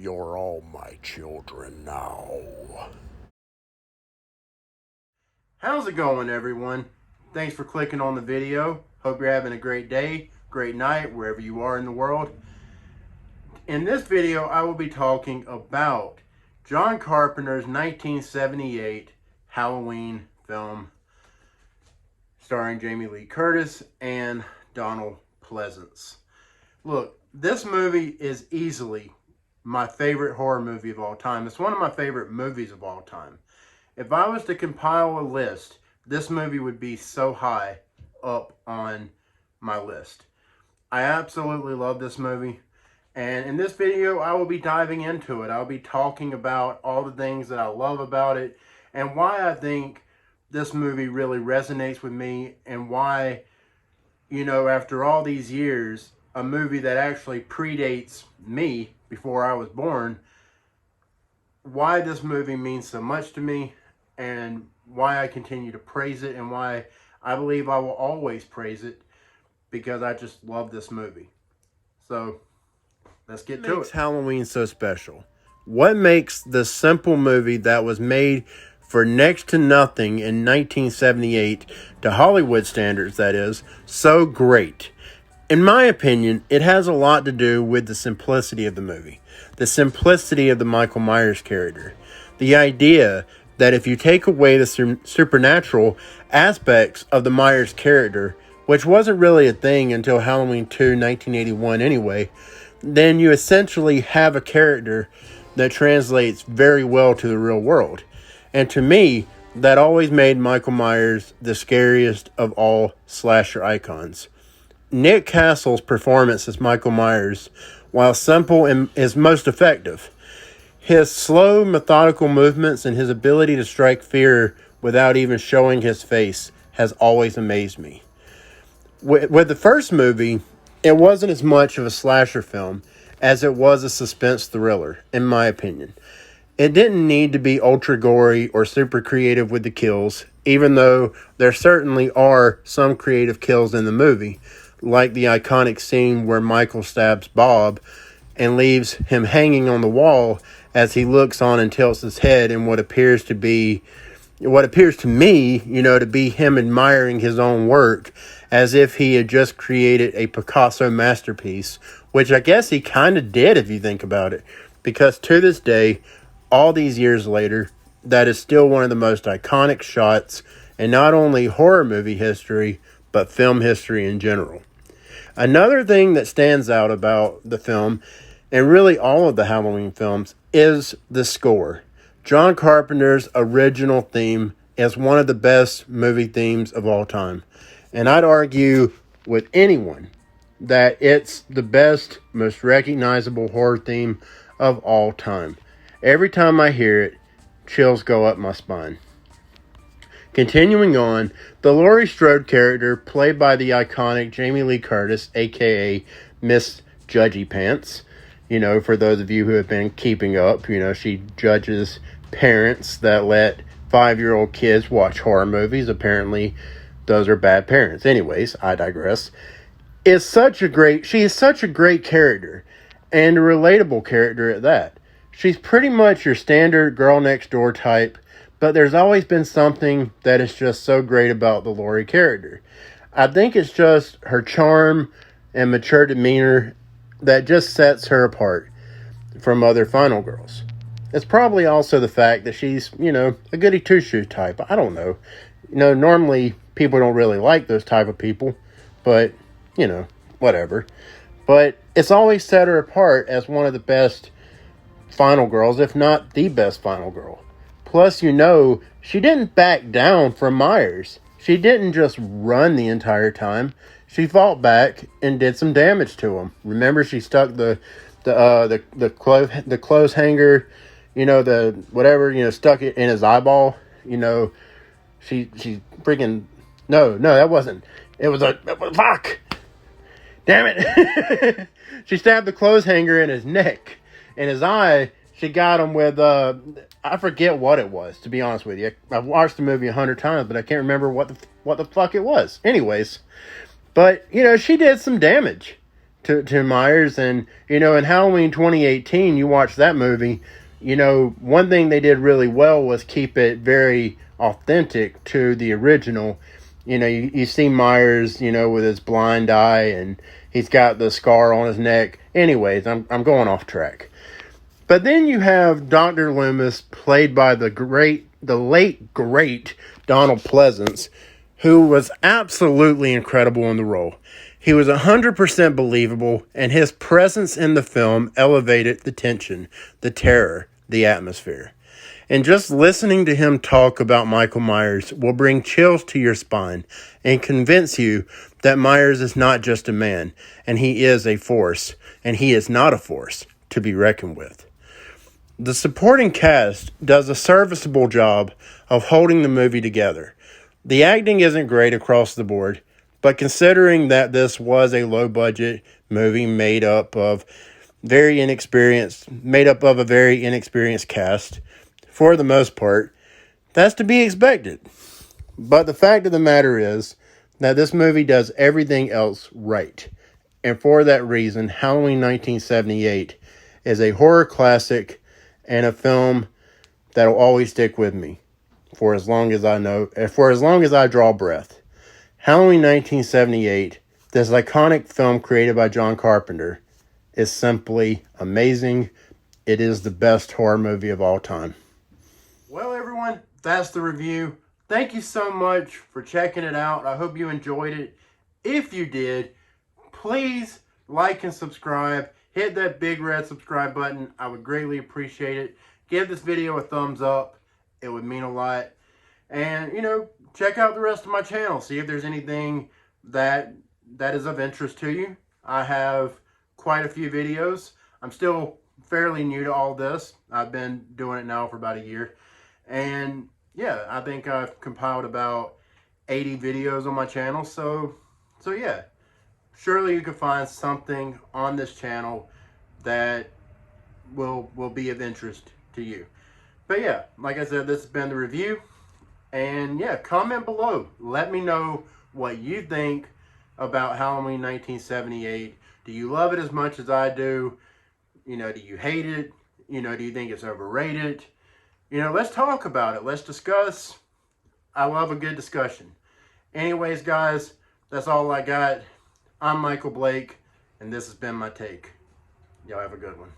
You're all my children now. How's it going, everyone? Thanks for clicking on the video. Hope you're having a great day, great night, wherever you are in the world. In this video, I will be talking about John Carpenter's 1978 Halloween film starring Jamie Lee Curtis and Donald Pleasence. Look, this movie is easily my favorite horror movie of all time. It's one of my favorite movies of all time. If I was to compile a list, this movie would be so high up on my list. I absolutely love this movie. And in this video, I will be diving into it. I'll be talking about all the things that I love about it and why I think this movie really resonates with me, and why, you know, after all these years, a movie that actually predates me before I was born, why this movie means so much to me, and why I continue to praise it, and why I believe I will always praise it, because I just love this movie. So let's get to it. What makes Halloween so special? What makes the simple movie that was made for next to nothing in 1978, to Hollywood standards that is, so great? In my opinion, it has a lot to do with the simplicity of the movie. The simplicity of the Michael Myers character. The idea that if you take away the supernatural aspects of the Myers character, which wasn't really a thing until Halloween 2, 1981 anyway, then you essentially have a character that translates very well to the real world. And to me, that always made Michael Myers the scariest of all slasher icons. Nick Castle's performance as Michael Myers, while simple, is most effective. His slow, methodical movements and his ability to strike fear without even showing his face has always amazed me. With the first movie, it wasn't as much of a slasher film as it was a suspense thriller, in my opinion. It didn't need to be ultra gory or super creative with the kills, even though there certainly are some creative kills in the movie, like the iconic scene where Michael stabs Bob and leaves him hanging on the wall as he looks on and tilts his head in what appears to me, to be him admiring his own work, as if he had just created a Picasso masterpiece, which I guess he kind of did if you think about it, because to this day, all these years later, that is still one of the most iconic shots in not only horror movie history, but film history in general. Another thing that stands out about the film, and really all of the Halloween films, is the score. John Carpenter's original theme is one of the best movie themes of all time. And I'd argue with anyone that it's the best, most recognizable horror theme of all time. Every time I hear it, chills go up my spine. Continuing on, the Laurie Strode character, played by the iconic Jamie Lee Curtis, aka Miss Judgy Pants. For those of you who have been keeping up, she judges parents that let 5-year-old kids watch horror movies. Apparently, those are bad parents. Anyways, I digress. She is such a great character, and a relatable character at that. She's pretty much your standard girl next door type, but there's always been something that is just so great about the Laurie character. I think it's just her charm and mature demeanor that just sets her apart from other final girls. It's probably also the fact that she's, a goody two-shoes type. I don't know. Normally people don't really like those type of people, but, whatever. But it's always set her apart as one of the best final girls, if not the best final girl. Plus, she didn't back down from Myers. She didn't just run the entire time. She fought back and did some damage to him. Remember, she stuck the clothes hanger, stuck it in his eyeball. She freaking no, that wasn't. It was fuck. Damn it! She stabbed the clothes hanger in his neck, in his eye. She got him with, I forget what it was, to be honest with you. I've watched the movie 100 times, but I can't remember what the fuck it was. Anyways, but, she did some damage to Myers. And, in Halloween 2018, you watch that movie, one thing they did really well was keep it very authentic to the original. You see Myers, with his blind eye, and he's got the scar on his neck. Anyways, I'm going off track. But then you have Dr. Loomis, played by the late great Donald Pleasence, who was absolutely incredible in the role. He was 100% believable, and his presence in the film elevated the tension, the terror, the atmosphere. And just listening to him talk about Michael Myers will bring chills to your spine and convince you that Myers is not just a man, and he is a force, and he is not a force to be reckoned with. The supporting cast does a serviceable job of holding the movie together. The acting isn't great across the board, but considering that this was a low-budget movie made up of a very inexperienced cast, for the most part, that's to be expected. But the fact of the matter is that this movie does everything else right. And for that reason, Halloween 1978 is a horror classic and a film that will always stick with me for as long as I draw breath. Halloween 1978, this iconic film created by John Carpenter, is simply amazing. It is the best horror movie of all time. Well, everyone, that's the review. Thank you so much for checking it out. I hope you enjoyed it. If you did, please like and subscribe. Hit that big red subscribe button. I would greatly appreciate it. Give this video a thumbs up. It would mean a lot. And, check out the rest of my channel. See if there's anything that is of interest to you. I have quite a few videos. I'm still fairly new to all this. I've been doing it now for about a year. And, yeah, I think I've compiled about 80 videos on my channel. So yeah. Surely you can find something on this channel that will be of interest to you. But yeah, like I said, this has been the review. And yeah, comment below. Let me know what you think about Halloween 1978. Do you love it as much as I do? Do you hate it? Do you think it's overrated? Let's talk about it. Let's discuss. I love a good discussion. Anyways, guys, that's all I got. I'm Michael Blake, and this has been my take. Y'all have a good one.